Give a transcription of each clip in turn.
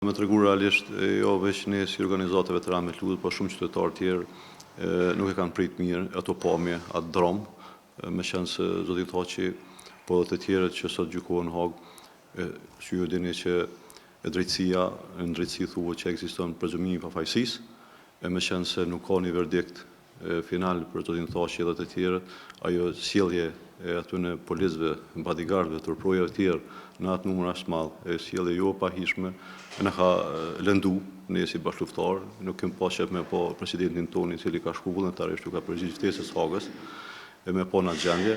me tregu realisht, jo veç ne si organizatë veteran me lutë, por shumë qytetarë tjerë nuk e kanë prit mirë ato pamje, atë drom, me qenë se zoti Thaçi, po dhe të tjerët që sot gjykohen në Hagë, që ju dini që drejtësia, në drejtësi thuhet që ekziston prezumimi i pafajësisë, me qenë se nuk ka një verdikt final për zotin Thaçi dhe të tjerët, ajo sjellje e atyre policëve, bodyguardëve, turprojave të tjerë në atë numër aq të madh, sjellje jo e pahishme, na ka lëndu ne si bashkëluftar, nuk kemi pas qef me po presidentin tonë i cili ka shku vullnetarisht ka përgjigj ftesës Hagës, me po në gjendje,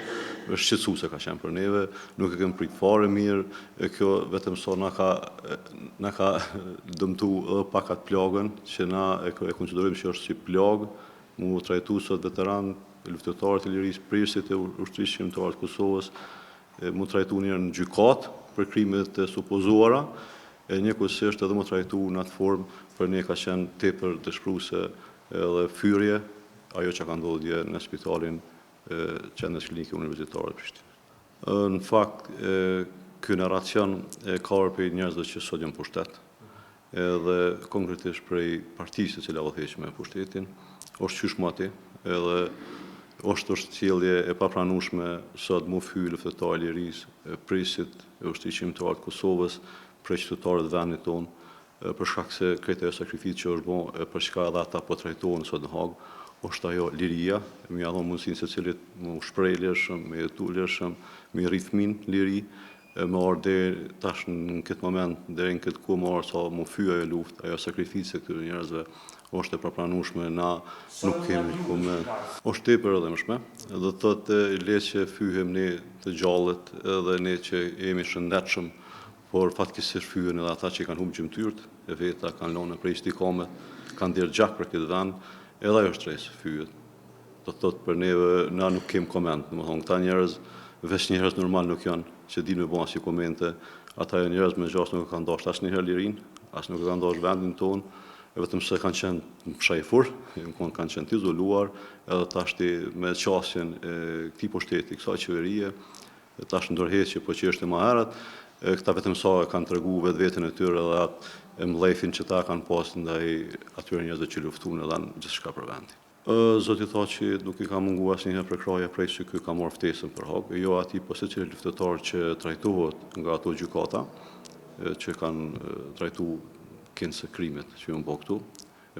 është shqetësuese ka qenë për neve, nuk e kemi prit fare mirë, kjo vetëm so na ka dëmtu edhe pak atë plagën, që na e konsiderojmë që është si plagë, mu trajtu sot veteran, luftëtarët e lirisë, prishtit e ushtrisë shqiptare të Kosovës, mu trajtu njërë në gjykat për krimet e supozuara, e njëkohësisht edhe mu trajtu në atë formë për ne ka qenë tepër dëshpëruese edhe fyrje, ajo që ka ndodhur në spitalin qendrës klinike universitare të Prishtinës. Në fakt, ky narracion ka për njerëzve që sot janë pushtet, edhe konkretisht prej partisë e cila udhëheq me pushtetin, është qysh mati, edhe është sjellje e papranueshme sot mu fy luftëtarë e lirisë, prisit e ushtrisë shqiptare të Kosovës, prej qytetarëve të vendit tonë, për shkak se këtë ajo sakrificë që është bërë, për çka edhe ata po trajtohen sot në Hagë, është ajo liria, më ia dhon mundësinë secilit më shpreh lirshëm, me jetu lirshëm, me rrit fëmin liri, me ardhe tash në këtë moment, deri në këtë kohë më ardh sa më fy ajo luftë, ajo sakrificë e këtyre njerëzve është e papranueshme, na nuk kemi koment. Është tepër rëndësishme, do thotë le që fyhem ne të gjallët, edhe ne që jemi shëndetshëm, por fatkeqësisht fyhen edhe ata që kanë humbur gjymtyrët e veta, kanë lënë prej istikamet, kanë dhënë gjak për këtë vend. Edhe ajo stres fyet. Do thotë për neve, na nuk kem koment. Domethënë këta njerëz, veç njerëz normal nuk janë, që dinë me bëhen si komente. Ata janë njerëz me gjasë nuk e kanë dashur asnjëherë lirin, as nuk e kanë dashur vendin tonë, vetëm se kanë qenë shajfur, kanë qenë të izoluar, edhe tash me qasjen e këtij pushteti, kësaj qeverie, tash ndërheqje po që është më herët, këta vetëm sa kanë treguar vetveten e tyre edhe atë mbledhjen që ta kanë pas ndaj atyre njerëzve që luftuan edhe gjithçka për vendin. Zoti Thaçi nuk i ka munguar asnjëherë prekraja prej që ky ka marrë ftesën për Hagë, jo atij po secili luftëtar që trajtohet nga ato gjykata, që kanë trajtuar këndse krimet që janë bërë këtu,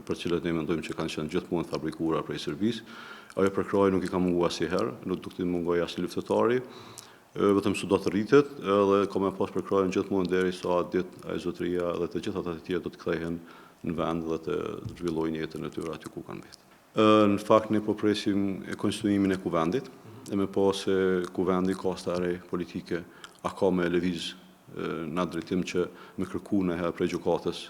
për të cilat ne mendojmë që kanë qenë gjithmonë fabrikuara prej Serbisë. Ajo prekraja nuk i ka munguar asnjëherë, nuk do të mungojë asnjë luftëtari, vetëm se do të rritet, edhe ka me pas prekrajën gjithmonë derisa ditë ai zotëria dhe të gjithë ata të tjerë do të kthehen në vend dhe të zhvillojnë jetën e tyre aty ku kanë mbetur. Në fakt ne po presim konstituimin e kuvendit, e me pas se kuvendi ka stare politike, a ka me lëviz në atë drejtim që me kërku në herë prej gjykatës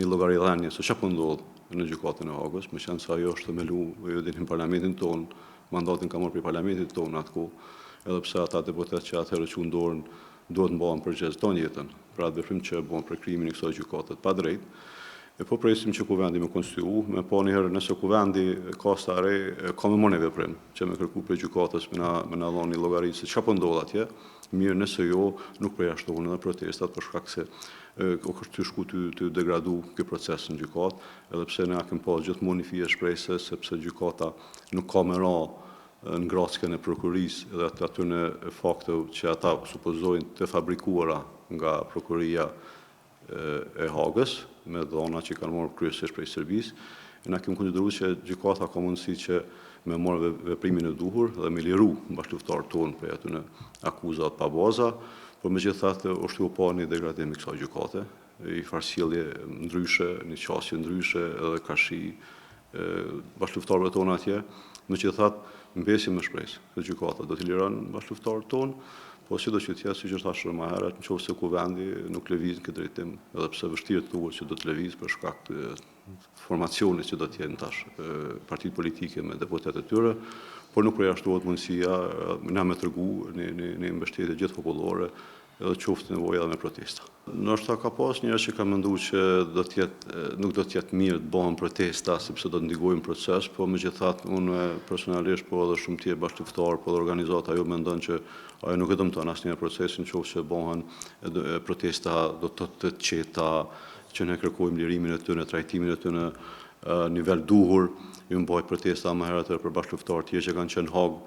një llogaridhënie se çfarë po ndodh në gjykatën e Hagës, me qenë se ajo është themelu në parlamentin tonë, mandatin ka marrë prej parlamentit tonë atku, edhe pse ata deputet që atëherë që dorën duhet mbahen përgjegjës tonë jetën, për atë veprim që bën për krimin e kësaj gjykate të padrejtë. E po presim që kuvendi me konstituu, me po njëherë nëse kuvendi ka stare, ka me marrë veprim, që me kërku prej gjykatës me na dhënë një llogari se çfarë po ndodh atje, mirë nëse jo, nuk përjashtohen edhe protestat për shkak se është shku të degradu ky proces në gjykatë, edhe pse ne kemi pas gjithmonë një fije shpresë sepse gjykata nuk ka me ra në ngrackën e prokurisë dhe aty në fakteve që ata supozojnë të fabrikuara nga prokuria e Hagës, me dhona që kanë marrë kryesisht prej Serbisë. Na kemi konsideruar që gjykata ka mundësi që me marrë veprimin e duhur dhe me liru bashkëluftarët tonë prej aty në akuzat pa baza, por megjithatë është u pa një degradim i kësaj gjykate, i farsjellje ndryshe, një qasje ndryshe edhe kashi bashkëluftarëve tonë atje. Megjithatë mbesim me shpresë se gjykata do t'i liron bashkëluftarët tonë, po sido që t'ja, siç thashë më herët, nëse kuvendi nuk lëviz në këtë drejtim, edhe pse vështirë thuhet që do të lëviz për shkak të formacionit që do të jenë tash partitë politike me deputetë e tyre, por nuk përjashtohet mundësia na me tregu në mbështetje gjithë popullore, edhe qoftë nevoja edhe me protesta. Ndoshta ka pas njerëz që kanë menduar që nuk do të jetë mirë të bëhen protesta sepse do të ndikojnë proces, po megjithatë unë personalisht po edhe shumë tjerë bashkëluftarë, po edhe organizata ajo mendon që ajo nuk e dëmton asnjëherë procesin, qoftë që bëhen protesta do të qeta, që ne kërkojmë lirimin e tyre, trajtimin e tyre në nivel duhur, ju mbajt protesta më herët për bashkëluftarë tjerë që kanë qenë Hag,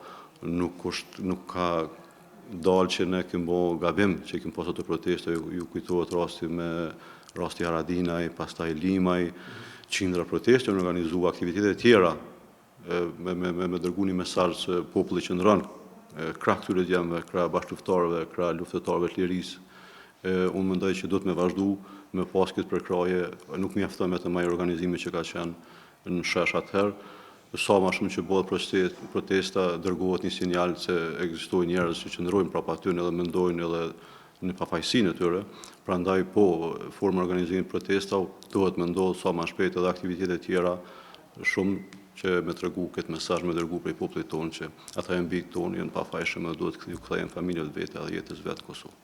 nuk ka dalë që ne kemi bërë gabim që kemi pasur të protesta, ju kujtohet rasti Haradinaj, pastaj Limaj, qindra proteste, në organizu aktivitete tjera, me dërgu një mesazh se populli qëndron krah këtyre djemve, krah bashkëluftarëve, krah luftëtarëve të lirisë. Unë mendoj që do të me vazhdu me pas këtë përkraje, nuk mjafton me të maj organizimi që ka qenë në shesh atëherë. Sa ma shumë që bëhet protesta, dërgohet një sinjal se ekzistojnë njerëz që qëndrojnë prapa aty edhe mendojnë edhe në pafajësinë e tyre. Prandaj po, forma organizimit protesta duhet me ndodhë sa ma shpejt edhe aktivitete tjera shumë që me tregu këtë mesazh me dërgu prej popullit tonë që ata janë bijtë tonë, janë pafajshëm dhe duhet të kthehen familjet vete edhe jetës vetë në Kosovë.